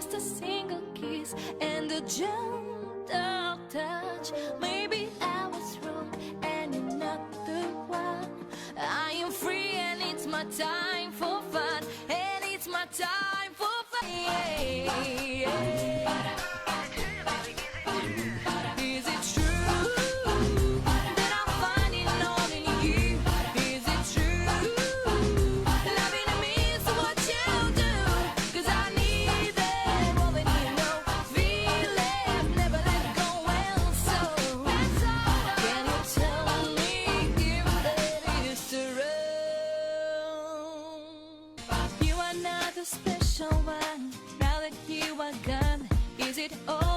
just a single kiss and a gentle touch. Maybe I was wrong and you're not the one. I am free and it's my time for fun, and it's my time for fun. Is it true that I'm finding all in you? Is it true loving me is what you do? 'Cause I need that woman, you know, feel it, never let go. And so can you tell me if that is true? You are not the special one. Now that you are gone, is it all